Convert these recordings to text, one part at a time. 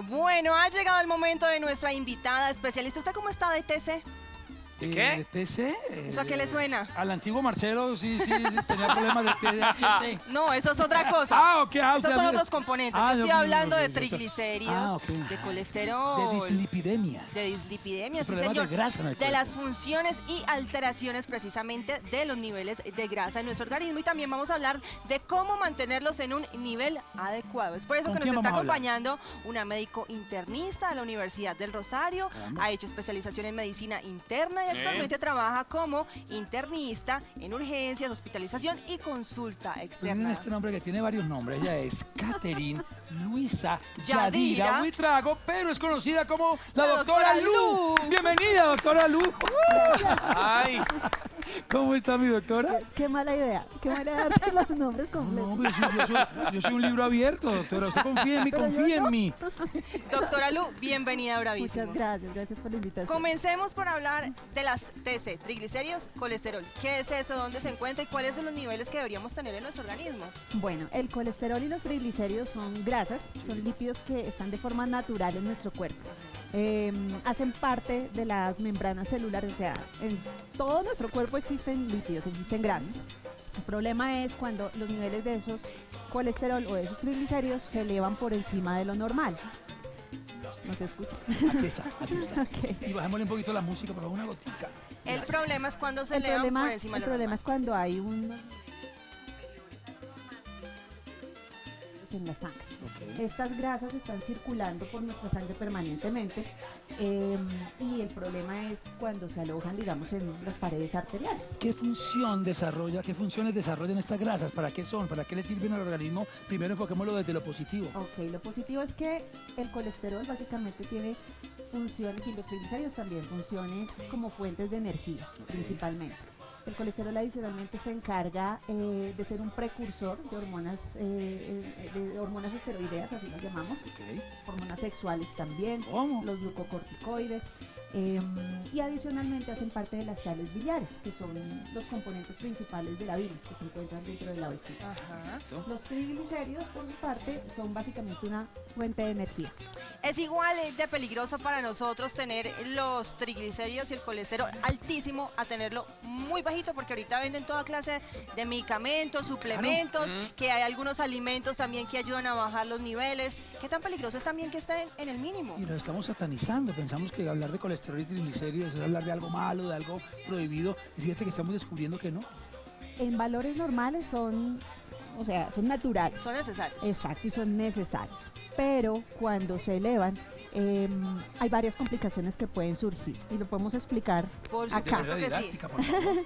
Bueno, ha llegado el momento de nuestra invitada especialista. ¿Usted cómo está de TC? ¿De qué? ¿TC? ¿Eso a qué le suena? Al antiguo Marcelo, sí, tenía problemas de THC. No, eso es otra cosa. Ok. Esos son otros componentes. Yo estoy hablando de yo- triglicéridos, ok. de colesterol, De dislipidemias. de dislipidemias, sí, Problemas señor. de grasa en el De cuerpo. las funciones y alteraciones precisamente de los niveles de grasa en nuestro organismo. Y también vamos a hablar de cómo mantenerlos en un nivel adecuado. Es por eso ¿Con que nos quién está vamos a hablar? acompañando una médico internista de la Universidad del Rosario. Caramba. Ha hecho especialización en medicina interna y Sí. actualmente trabaja como internista en urgencias, hospitalización y consulta Tienen externa. este nombre que tiene varios nombres. Ella es Catherine Luisa Yadira Yadira Buitrago, pero es conocida como la La doctora doctora Lu. Lu. Bienvenida, doctora Lu. Ay, ¿Cómo está mi doctora? Qué mala idea darte los nombres No, completos. pero yo soy un libro abierto, doctora. Usted confía en mí, Pero yo confía en no. mí. Doctora Lu, bienvenida a Bravísimo. Muchas gracias por la invitación. Comencemos por hablar de las TC, triglicéridos, colesterol. ¿Qué es eso? ¿Dónde se encuentra? ¿Y cuáles son los niveles que deberíamos tener en nuestro organismo? Bueno, el colesterol y los triglicéridos son grasas, son lípidos que están de forma natural en nuestro cuerpo. Hacen parte de las membranas celulares, o sea, en todo nuestro cuerpo existen lípidos, existen grasas. El problema es cuando los niveles de esos colesterol o de esos triglicéridos se elevan por encima de lo normal. ¿No se escucha? Aquí está. Ok. Y bajémosle un poquito la música, por favor, una gotica. El Gracias. problema es cuando se El elevan problema, por encima el de lo problema normal. es cuando hay un en la sangre. Ok. Estas grasas están circulando por nuestra sangre permanentemente y el problema es cuando se alojan, digamos, en las paredes arteriales. ¿Qué funciones desarrollan estas grasas? ¿Para qué son? ¿Para qué le sirven al organismo? Primero enfoquémoslo desde lo positivo. Ok, lo positivo es que el colesterol básicamente tiene funciones, y los triglicéridos también, funciones como fuentes de energía, principalmente. El colesterol adicionalmente se encarga de ser un precursor de hormonas esteroideas, así las llamamos, Ok. hormonas sexuales también, ¿Cómo? los glucocorticoides, y adicionalmente hacen parte de las sales biliares, que son los componentes principales de la bilis que se encuentran dentro de la vesícula. Ajá. Los triglicéridos, por su parte, son básicamente una fuente de energía. Es igual de peligroso para nosotros tener los triglicéridos y el colesterol altísimo a tenerlo muy bajito, porque ahorita venden toda clase de medicamentos, suplementos, que hay algunos alimentos también que ayudan a bajar los niveles. ¿Qué tan peligroso es también que estén en el mínimo? Y lo estamos satanizando. Pensamos que hablar de colesterol y triglicéridos es hablar de algo malo, de algo prohibido. Y fíjate que estamos descubriendo que no. En valores normales son naturales. Son necesarios. Exacto, y son necesarios. Pero cuando se elevan, hay varias complicaciones que pueden surgir y lo podemos explicar Por De acá. supuesto manera que sí. didáctica, por favor.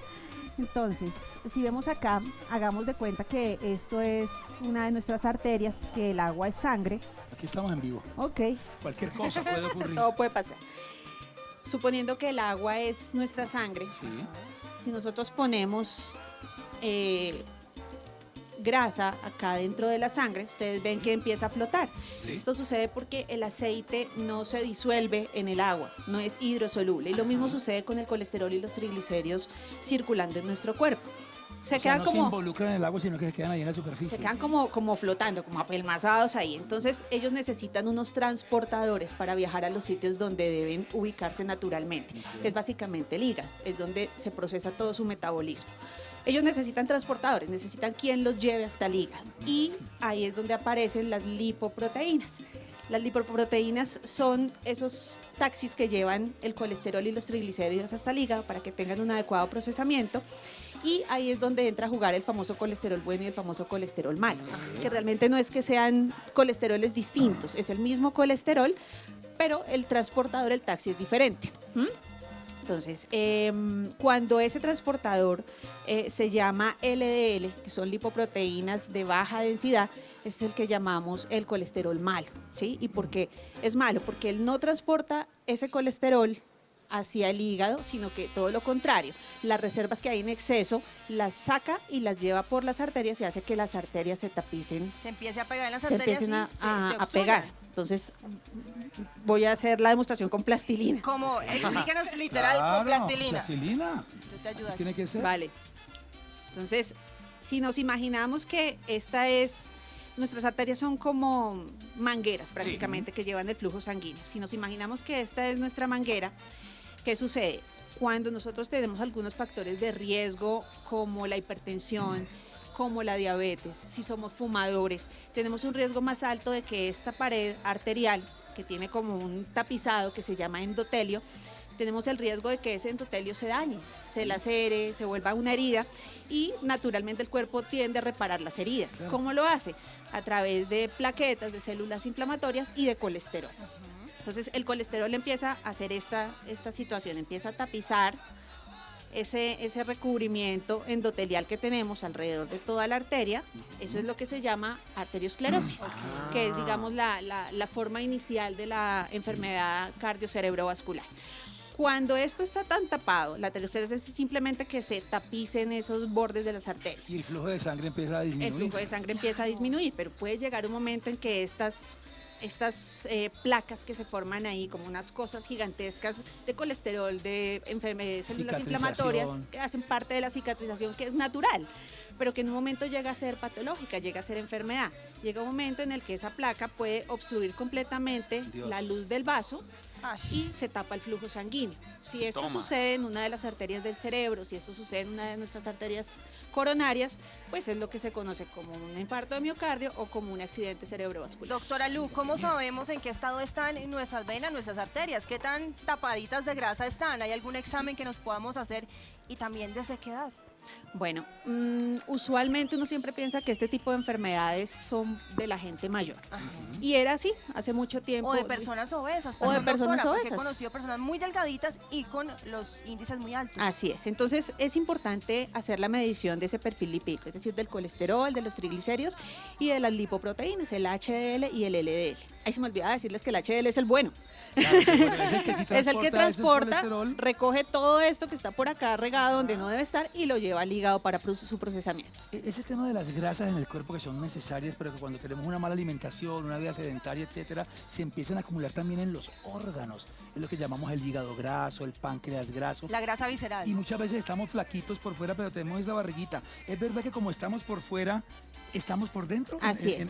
Entonces, si vemos acá, hagamos de cuenta que esto es una de nuestras arterias, que el agua es sangre. Aquí estamos en vivo. Ok, Cualquier cosa puede ocurrir. Todo puede pasar. Suponiendo que el agua es nuestra sangre, Sí. si nosotros ponemos grasa acá dentro de la sangre, ustedes ven que empieza a flotar. Sí. Esto sucede porque el aceite no se disuelve en el agua, no es hidrosoluble. Y lo mismo sucede con el colesterol y los triglicéridos circulando en nuestro cuerpo. Se O sea, quedan no se como... involucran en el agua, sino que se quedan ahí en la superficie. Se quedan como flotando, como apelmazados ahí. Entonces ellos necesitan unos transportadores para viajar a los sitios donde deben ubicarse naturalmente. Ok. Es básicamente el hígado, es donde se procesa todo su metabolismo. Ellos necesitan transportadores, necesitan quien los lleve hasta el hígado. Y ahí es donde aparecen las lipoproteínas. Las lipoproteínas son esos taxis que llevan el colesterol y los triglicéridos hasta el hígado para que tengan un adecuado procesamiento. Y ahí es donde entra a jugar el famoso colesterol bueno y el famoso colesterol malo, que realmente no es que sean colesteroles distintos, es el mismo colesterol, pero el transportador, el taxi, es diferente. Entonces, cuando ese transportador se llama LDL, que son lipoproteínas de baja densidad, es el que llamamos el colesterol malo, ¿sí? ¿Y por qué es malo? Porque él no transporta ese colesterol hacia el hígado, sino que todo lo contrario. Las reservas que hay en exceso las saca y las lleva por las arterias y hace que las arterias se tapicen, Se empiece a pegar en las se arterias empiecen y se a obstruyan. pegar. Entonces, voy a hacer la demostración con plastilina. Como, explíquenos literal con plastilina. Plastilina. Yo te ayudo Así aquí. tiene que ser. Vale. Entonces, si nos imaginamos que esta es Nuestras arterias son como mangueras prácticamente que llevan el flujo sanguíneo. Si nos imaginamos que esta es nuestra manguera, ¿qué sucede? Cuando nosotros tenemos algunos factores de riesgo como la hipertensión, como la diabetes, si somos fumadores, tenemos un riesgo más alto de que esta pared arterial, que tiene como un tapizado que se llama endotelio, tenemos el riesgo de que ese endotelio se dañe, se lacere, se vuelva una herida y naturalmente el cuerpo tiende a reparar las heridas. Claro. ¿Cómo lo hace? A través de plaquetas, de células inflamatorias y de colesterol. Entonces el colesterol empieza a hacer esta situación, empieza a tapizar ese recubrimiento endotelial que tenemos alrededor de toda la arteria. Eso es lo que se llama arteriosclerosis, que es, digamos, la forma inicial de la enfermedad cardiocerebrovascular. Cuando esto está tan tapado, la arteriosclerosis es simplemente que se tapicen esos bordes de las arterias. Y el flujo de sangre empieza a disminuir. El flujo de sangre empieza a disminuir, pero puede llegar un momento en que estas placas que se forman ahí, como unas cosas gigantescas de colesterol, de células inflamatorias, que hacen parte de la cicatrización, que es natural, pero que en un momento llega a ser patológica, llega a ser enfermedad. Llega un momento en el que esa placa puede obstruir completamente la luz del vaso y se tapa el flujo sanguíneo. Si esto sucede en una de las arterias del cerebro, si esto sucede en una de nuestras arterias coronarias, pues es lo que se conoce como un infarto de miocardio o como un accidente cerebrovascular. Doctora Lu, ¿cómo sabemos en qué estado están nuestras venas, nuestras arterias? ¿Qué tan tapaditas de grasa están? ¿Hay algún examen que nos podamos hacer? Y también, ¿desde qué edad? Bueno, usualmente uno siempre piensa que este tipo de enfermedades son de la gente mayor. Y era así hace mucho tiempo. O de personas obesas. O de personas doctora, porque obesas. he conocido personas muy delgaditas y con los índices muy altos. Así es. Entonces es importante hacer la medición de ese perfil lipídico, es decir, del colesterol, de los triglicéridos y de las lipoproteínas, el HDL y el LDL. Ahí se me olvidaba decirles que el HDL es el bueno. Claro, Es el que transporta, colesterol. recoge todo esto que está por acá regado donde no debe estar y lo lleva al hígado para su procesamiento. Ese tema de las grasas en el cuerpo que son necesarias, pero que cuando tenemos una mala alimentación, una vida sedentaria, etcétera, se empiezan a acumular también en los órganos. Es lo que llamamos el hígado graso, el páncreas graso. La grasa visceral. Y muchas veces estamos flaquitos por fuera, pero tenemos esa barriguita. Es verdad que como estamos por fuera, estamos por dentro. Así es.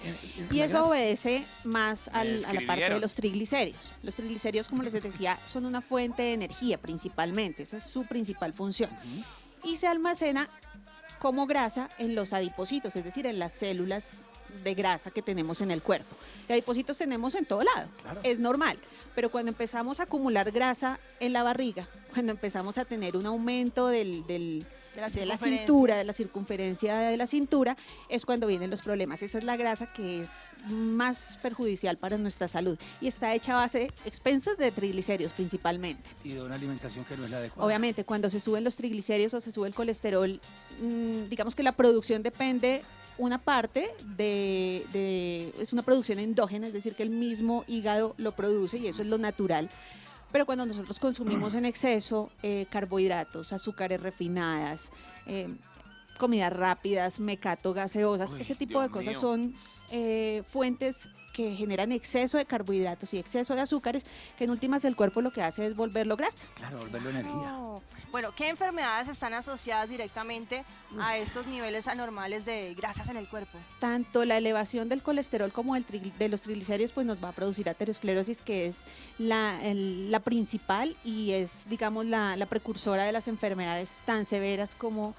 Y la eso grasa. obedece más a la parte de escribieron. los triglicéridos. Los triglicéridos, como les decía, son una fuente de energía principalmente. Esa es su principal función. Y se almacena como grasa en los adipocitos, es decir, en las células de grasa que tenemos en el cuerpo. Y adipocitos tenemos en todo lado, Claro. es normal, pero cuando empezamos a acumular grasa en la barriga, cuando empezamos a tener un aumento de la cintura, de la circunferencia de la cintura, es cuando vienen los problemas. Esa es la grasa que es más perjudicial para nuestra salud y está hecha a base expensas de triglicéridos principalmente. Y de una alimentación que no es la adecuada. Obviamente, cuando se suben los triglicéridos o se sube el colesterol, digamos que la producción depende una parte es una producción endógena, es decir, que el mismo hígado lo produce y eso es lo natural. Pero cuando nosotros consumimos en exceso carbohidratos, azúcares refinadas, comidas rápidas, mecato, gaseosas, Uy, ese tipo de Dios cosas mío. son fuentes que generan exceso de carbohidratos y exceso de azúcares, que en últimas el cuerpo lo que hace es volverlo grasa. Claro, volverlo energía. No. Bueno, ¿qué enfermedades están asociadas directamente a estos niveles anormales de grasas en el cuerpo? Tanto la elevación del colesterol como de los triglicéridos pues nos va a producir aterosclerosis, que es la principal y es, digamos, la precursora de las enfermedades tan severas como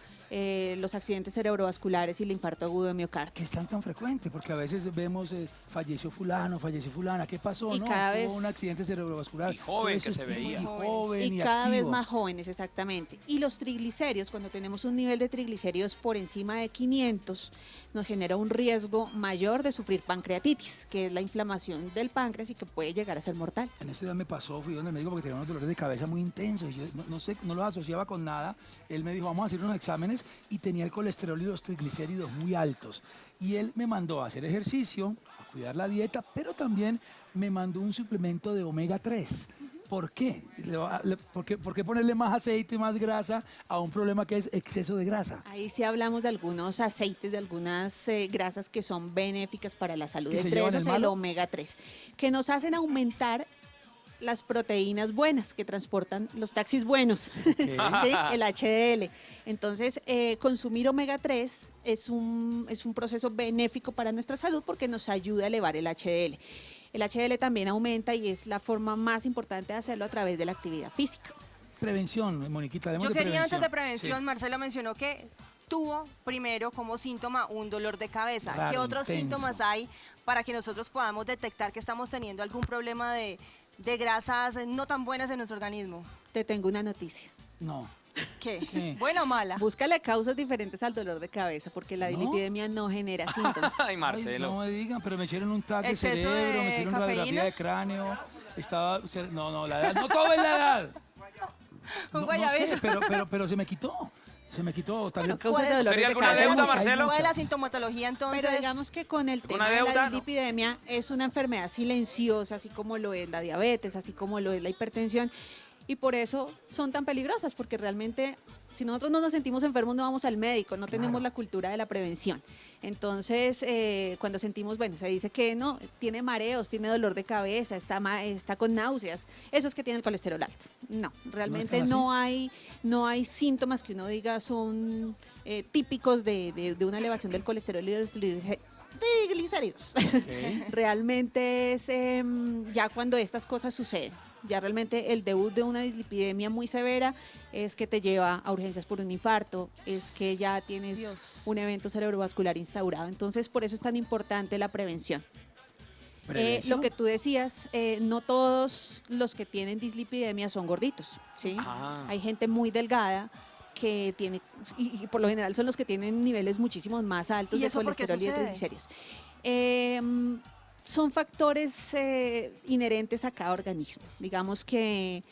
los accidentes cerebrovasculares y el infarto agudo de miocardio. Que es tan frecuente, porque a veces vemos falleció fulano, falleció fulana, ¿qué pasó? Y No, cada tuvo vez- un accidente cerebrovascular. Y joven Todo eso que se es- veía. Y joven Y y cada vez activo. más jóvenes, exactamente. Y los triglicéridos, cuando tenemos un nivel de triglicéridos por encima de 500, nos genera un riesgo mayor de sufrir pancreatitis, que es la inflamación del páncreas y que puede llegar a ser mortal. En ese día me pasó, fui donde el médico porque tenía unos dolores de cabeza muy intensos. Y yo no sé, no los asociaba con nada. Él me dijo, vamos a hacer unos exámenes y tenía el colesterol y los triglicéridos muy altos. Y él me mandó a hacer ejercicio, a cuidar la dieta, pero también me mandó un suplemento de omega 3. ¿Por qué? ¿Por qué ponerle más aceite y más grasa a un problema que es exceso de grasa? Ahí sí hablamos de algunos aceites, de algunas grasas que son benéficas para la salud. ¿Que se Entre llevan esos el malo? el omega 3, que nos hacen aumentar las proteínas buenas que transportan los taxis buenos, ¿sí? El HDL. Entonces, consumir omega 3 es un proceso benéfico para nuestra salud porque nos ayuda a elevar el HDL. El HDL también aumenta y es la forma más importante de hacerlo a través de la actividad física. Prevención, Moniquita, Yo hablemos de quería prevención. antes de prevención, Sí. Marcelo mencionó que tuvo primero como síntoma un dolor de cabeza. Raro, ¿Qué otros intenso. síntomas hay para que nosotros podamos detectar que estamos teniendo algún problema de grasas no tan buenas en nuestro organismo? Te tengo una noticia. No. ¿Qué? ¿Qué? ¿Buena o mala? Búscale causas diferentes al dolor de cabeza porque la ¿No? dislipidemia no genera síntomas. Ay, Ay, Marcelo. no me digan, pero me hicieron un TAC de ¿Exceso cerebro, de me hicieron radiografía cafeína? de cráneo. No, la edad, no todo es la edad. Un No guayabito. sé, pero se me quitó. Se me quitó también. Bueno, causas de ¿Cuál es? dolor ¿Sería de alguna cabeza. hay deuda, muchas. Marcelo? ¿Cuál es la sintomatología entonces? Pero digamos que con el ¿Alguna tema de deuda? la dislipidemia es una enfermedad silenciosa, así como lo es la diabetes, así como lo es la hipertensión. Y por eso son tan peligrosas, porque realmente si nosotros no nos sentimos enfermos no vamos al médico, no tenemos la cultura de la prevención. Entonces, cuando sentimos, bueno, se dice que no, tiene mareos, tiene dolor de cabeza, está con náuseas, eso es que tiene el colesterol alto. No, realmente están no hay síntomas que uno diga son típicos de una elevación del colesterol y de los triglicéridos. Realmente es ya cuando estas cosas suceden. Ya realmente el debut de una dislipidemia muy severa es que te lleva a urgencias por un infarto, es que ya tienes Dios. un evento cerebrovascular instaurado. Entonces, por eso es tan importante la prevención. ¿Prevención? Lo que tú decías, no todos los que tienen dislipidemia son gorditos, ¿sí? Ah. Hay gente muy delgada que tiene, y por lo general son los que tienen niveles muchísimos más altos ¿Y de eso por qué colesterol y de sucede? triglicéridos. Son factores inherentes a cada organismo. Digamos que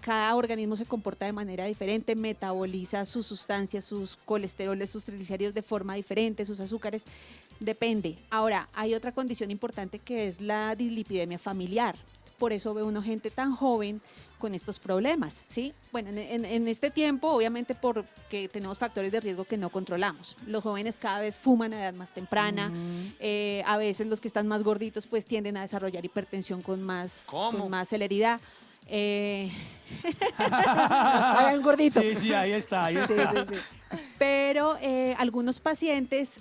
cada organismo se comporta de manera diferente, metaboliza sus sustancias, sus colesteroles, sus triglicéridos de forma diferente, sus azúcares, depende. Ahora, hay otra condición importante que es la dislipidemia familiar. Por eso ve uno gente tan joven con estos problemas, ¿sí? Bueno, en este tiempo, obviamente porque tenemos factores de riesgo que no controlamos. Los jóvenes cada vez fuman a edad más temprana, a veces los que están más gorditos pues tienden a desarrollar hipertensión con más celeridad. Hagan gordito. Sí, ahí está. Sí, sí, sí. Pero algunos pacientes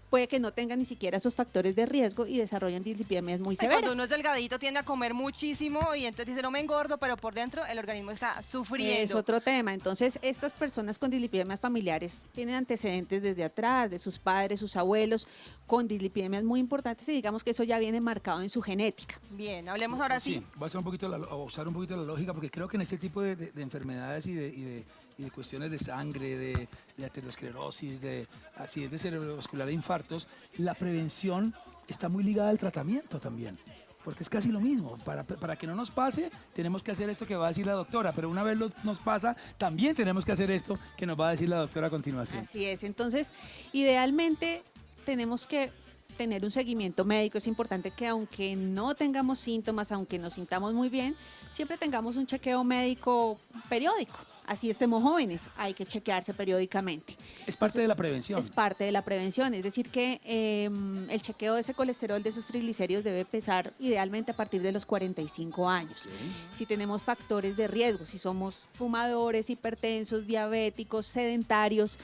puede que no tengan ni siquiera esos factores de riesgo y desarrollan dislipidemias muy Y severas. cuando uno es delgadito tiende a comer muchísimo y entonces dice no me engordo, pero por dentro el organismo está sufriendo. Es otro tema. Entonces, estas personas con dislipidemias familiares tienen antecedentes desde atrás, de sus padres, sus abuelos, con dislipidemias muy importantes y digamos que eso ya viene marcado en su genética. Bien, hablemos ahora sí. Voy a hacer usar un poquito la lógica porque creo que en este tipo de enfermedades y de cuestiones de sangre, de aterosclerosis, de accidentes cerebrovasculares, de infartos, la prevención está muy ligada al tratamiento también. Porque es casi lo mismo. Para que no nos pase, tenemos que hacer esto que va a decir la doctora. Pero una vez nos pasa, también tenemos que hacer esto que nos va a decir la doctora a continuación. Así es. Entonces, idealmente tenemos que tener un seguimiento médico. Es importante que aunque no tengamos síntomas, aunque nos sintamos muy bien, siempre tengamos un chequeo médico periódico. Así estemos jóvenes, hay que chequearse periódicamente. Es parte de la prevención. Es parte de la prevención, es decir que el chequeo de ese colesterol, de esos triglicéridos debe empezar idealmente a partir de los 45 años. Si tenemos factores de riesgo, si somos fumadores, hipertensos, diabéticos, sedentarios,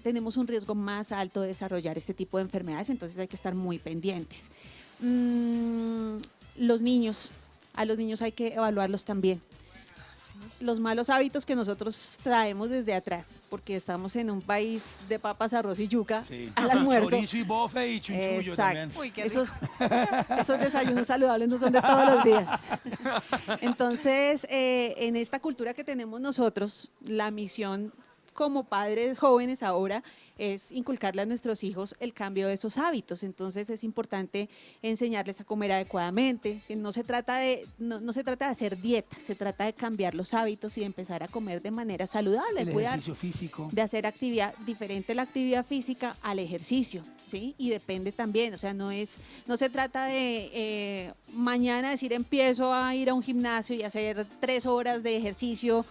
tenemos un riesgo más alto de desarrollar este tipo de enfermedades, entonces hay que estar muy pendientes. Los niños, a los niños hay que evaluarlos también. Los malos hábitos que nosotros traemos desde atrás, porque estamos en un país de papas, arroz y yuca al almuerzo. Chorizo y bofe y chunchullo también. Uy, qué rico. Esos desayunos saludables no son de todos los días. Entonces, en esta cultura que tenemos nosotros, la misión como padres jóvenes ahora es inculcarle a nuestros hijos el cambio de esos hábitos. Entonces es importante enseñarles a comer adecuadamente. No se trata de hacer dieta, se trata de cambiar los hábitos y de empezar a comer de manera saludable, El cuidar, ejercicio físico. de hacer actividad diferente, la actividad física al ejercicio, ¿sí? Y depende también, o sea, no se trata de mañana decir empiezo a ir a un gimnasio y hacer 3 horas de ejercicio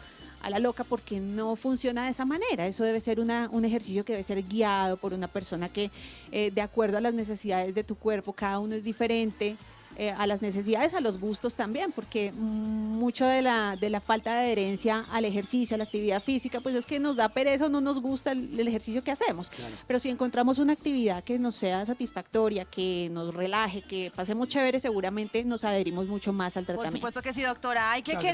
a la loca, porque no funciona de esa manera. Eso debe ser un ejercicio que debe ser guiado por una persona que, de acuerdo a las necesidades de tu cuerpo, cada uno es diferente, a las necesidades, a los gustos también, porque mucho de la falta de adherencia al ejercicio, a la actividad física, pues es que nos da pereza o no nos gusta el ejercicio que hacemos. Pero si encontramos una actividad que nos sea satisfactoria, que nos relaje, que pasemos chévere, seguramente nos adherimos mucho más al Por tratamiento. supuesto que sí, doctora. Hay que Claro,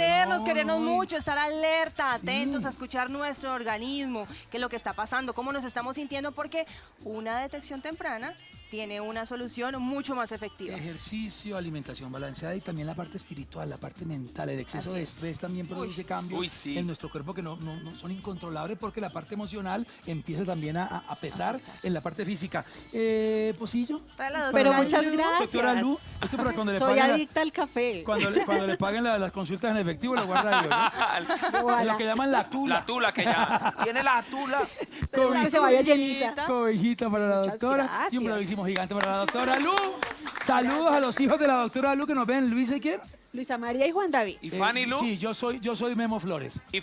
querernos no, mucho, estar alerta, Sí. atentos a escuchar nuestro organismo, qué es lo que está pasando, cómo nos estamos sintiendo, porque una detección temprana tiene una solución mucho más efectiva. Ejercicio, alimentación balanceada y también la parte espiritual, la parte mental. El exceso Así de es. estrés también produce cambios Uy, sí. en nuestro cuerpo que no son incontrolables porque la parte emocional empieza también a pesar en la parte física. ¿Pocillo? Para la Pero doctora muchas Lu. gracias. Doctora Lu, esto para cuando le Soy paguen adicta al café. cuando le paguen las consultas en efectivo, lo guarda ahí, ¿no? Ojalá. Lo que llaman la tula. La tula que ya tiene la tula. Que se vaya llenita. Cobijita para la Muchas doctora y un gracias. bravísimo gigante para la doctora Lu. Saludos a los hijos de la doctora Lu que nos ven. Luis, ¿y quién? Luisa María y Juan David. ¿Y Fanny Lu? Sí, yo soy Memo Flores. ¿Y